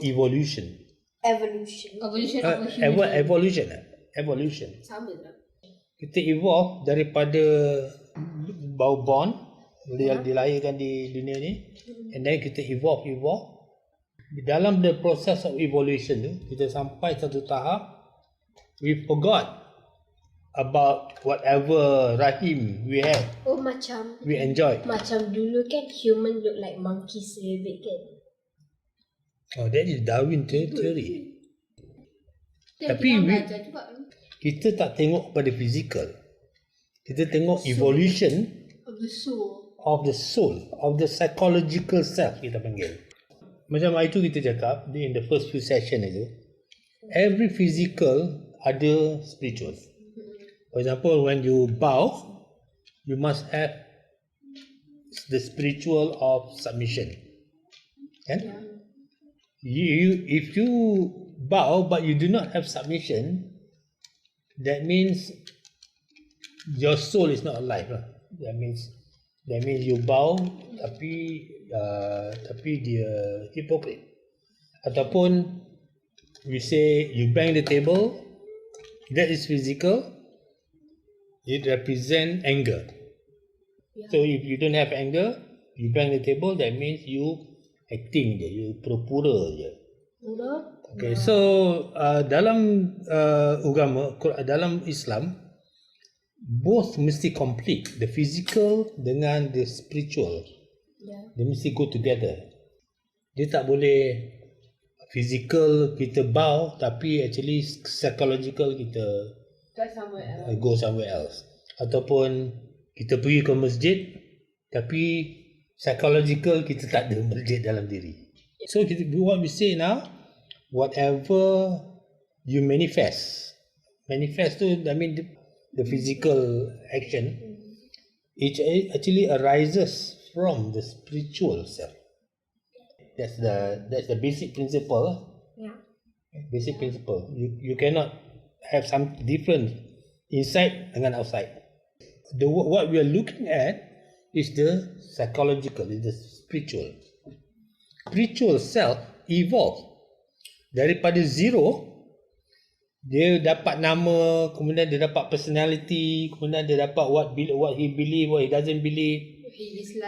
evolution. Evolution of a human. Evolution. Sama tak? Kita evolve daripada born, dilahirkan di dunia ni, and then kita evolve. Dalam the process of evolution tu, kita sampai satu tahap, we forgot about whatever rahim we had, Oh macam we enjoyed. Macam dulu kan human look like monkeys a bit kan. Oh, that is Darwin theory. Tapi kita we- belajar juga. Kita tak tengok pada physical. Kita tengok evolution Of the soul. of the soul, of the psychological self, kita panggil. Macam hari tu kita cakap in the first few session itu, every physical ada spiritual. For example, when you bow, you must have the spiritual of submission. Kan? If you bow but you do not have submission, that means your soul is not alive lah. That means you bow tapi dia hypocrite. Ataupun we say you bang the table, that is physical, it represent anger. So if you don't have anger, you bang the table, that means you acting je, you pura-pura je. Okay, so dalam agama, dalam Islam, both mesti complete, the physical dengan the spiritual. Dia mesti go together. Dia tak boleh physical kita bow tapi actually psychological kita go somewhere else. Ataupun kita pergi ke masjid tapi psychological kita tak ada masjid dalam diri. So what we say now, whatever you manifest tu, I mean the physical action, it actually arises from the spiritual self. That's the basic principle. Basic principle. You cannot have some difference inside dengan outside. What we are looking at is the psychological, is the spiritual. Spiritual self evolve daripada zero, dia dapat nama, kemudian dia dapat personality, kemudian dia dapat what he believe, what he doesn't believe,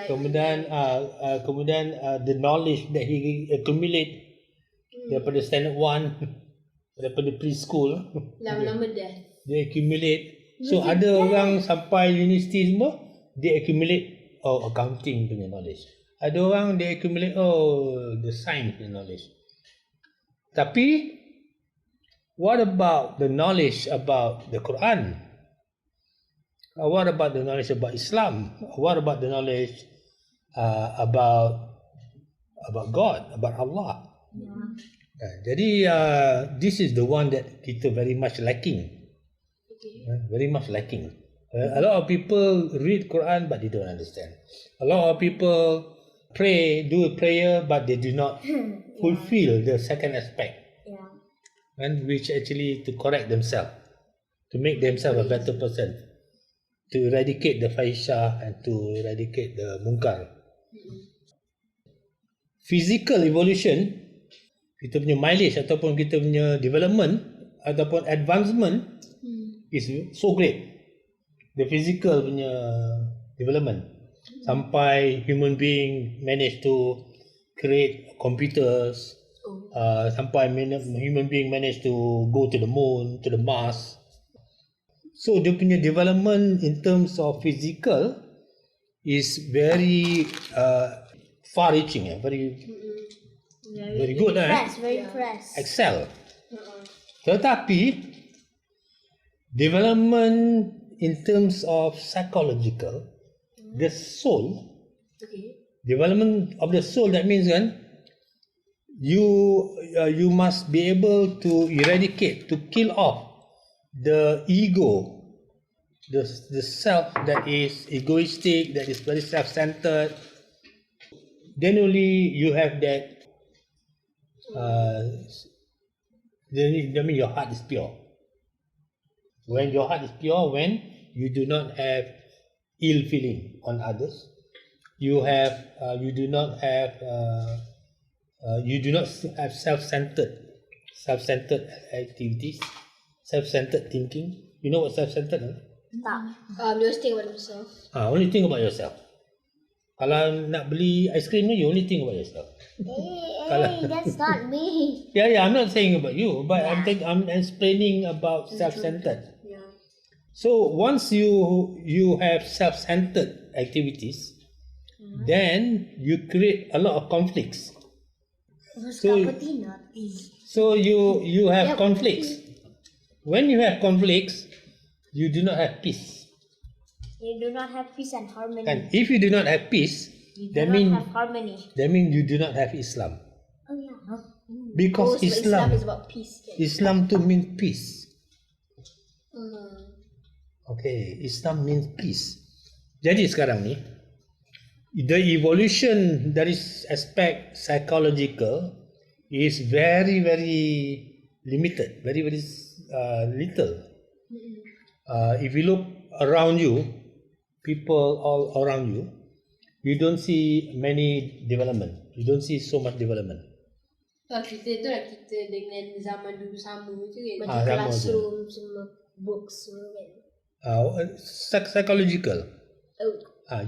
kemudian the knowledge that he accumulate daripada standard 1, daripada preschool, Lama-lama dah. dia accumulate. So ada orang sampai universiti semua, dia accumulate accounting punya knowledge. Ada orang dia accumulate the science punya knowledge. Tapi what about the knowledge about the Quran? What about the knowledge about Islam? What about the knowledge about God, about Allah? Jadi this is the one that kita very much lacking. Very much lacking. A lot of people read Quran but they don't understand. A lot of people do a prayer but they do not fulfill the second aspect. And which actually to correct themselves, to make themselves a better person, to eradicate the fahisha and to eradicate the munkar. Physical evolution, kita punya mileage ataupun kita punya development ataupun advancement is so great. The physical punya development sampai human being manage to create computers, sampai human being manage to go to the moon, to the Mars. So dia punya development in terms of physical is very far-reaching, very good, Very impressed. excel. Tetapi development in terms of psychological, the soul, development of the soul, that means kan, you must be able to eradicate, to kill off the ego, the self that is egoistic, that is very self-centered. Then only you have that. Then I mean your heart is pure. When your heart is pure, when you do not have ill feeling on others, you do not have you do not have self-centered activities, self-centered thinking. You know what self-centered is? Tak. They always think about themselves. Only think about yourself. Kalau nak beli ice cream ni, you only think about yourself. Hey, that's not me. Yeah, I'm not saying about you, but I'm explaining about self-centered. Yeah. So once you have self-centered activities, then you create a lot of conflicts. So you have conflicts. When you have conflicts, you do not have peace. You do not have peace and harmony. And if you do not have peace, You do that not means have harmony. you do not have Islam. Oh yeah. Because so Islam Islam is about peace. Islam too means peace. Okay, Islam means peace. Jadi sekarang ni, the evolution dari aspect psychological is very limited, very little. If you look around you, people all around you, you don't see many development. You don't see so much development. Kita dengan zaman dulu sama je kan. Macam classroom, semua books semua kan. Psychological.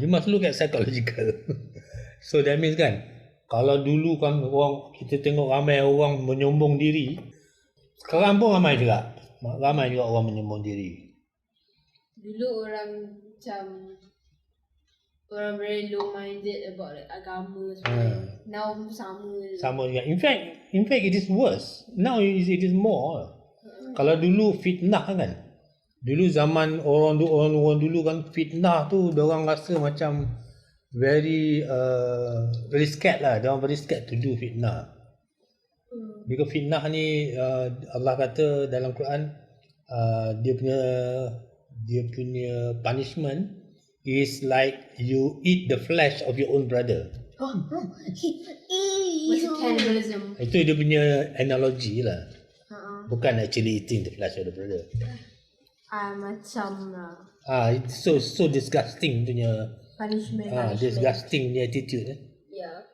You must look at psychological. So that means kan, kalau dulu kan kita tengok ramai orang menyombong diri, sekarang pun ramai juga orang menyombong diri. Dulu orang macam orang very low minded about like, agama semua. Now sama juga. In fact it is worse. Now it is more. Kalau dulu fitnah kan. Dulu zaman orang dulu kan fitnah tu diorang rasa macam very scared lah. Diorang very scared to do fitnah. Because fitnah ni Allah kata dalam Quran dia punya punishment is like you eat the flesh of your own brother. macam cannibalism. Itu dia punya analogy lah. Bukan actually eating the flesh of the brother. Macam It's so disgusting punya punishment. disgusting punya attitude. Yeah.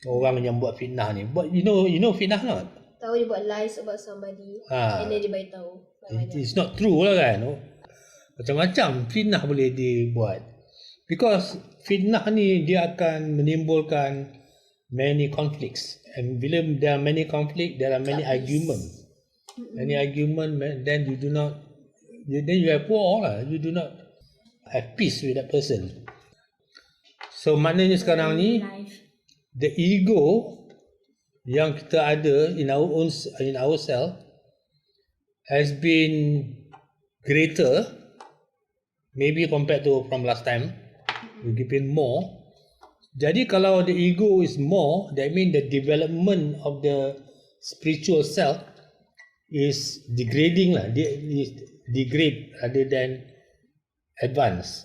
Orang yang buat fitnah ni. But you know fitnah not? Tahu dia buat lies about somebody and then dia beritahu. It's not true lah kan. Macam-macam fitnah boleh dibuat. Because fitnah ni dia akan menimbulkan many conflicts. And bila there are many conflict, there are many arguments. Many argument, then you have war lah. You do not have peace with that person. So maknanya sekarang ni the ego yang kita ada in ourself has been greater, maybe compared to from last time. We've been more. Jadi kalau the ego is more, that means the development of the spiritual self is degrading lah. Degrade rather than advance.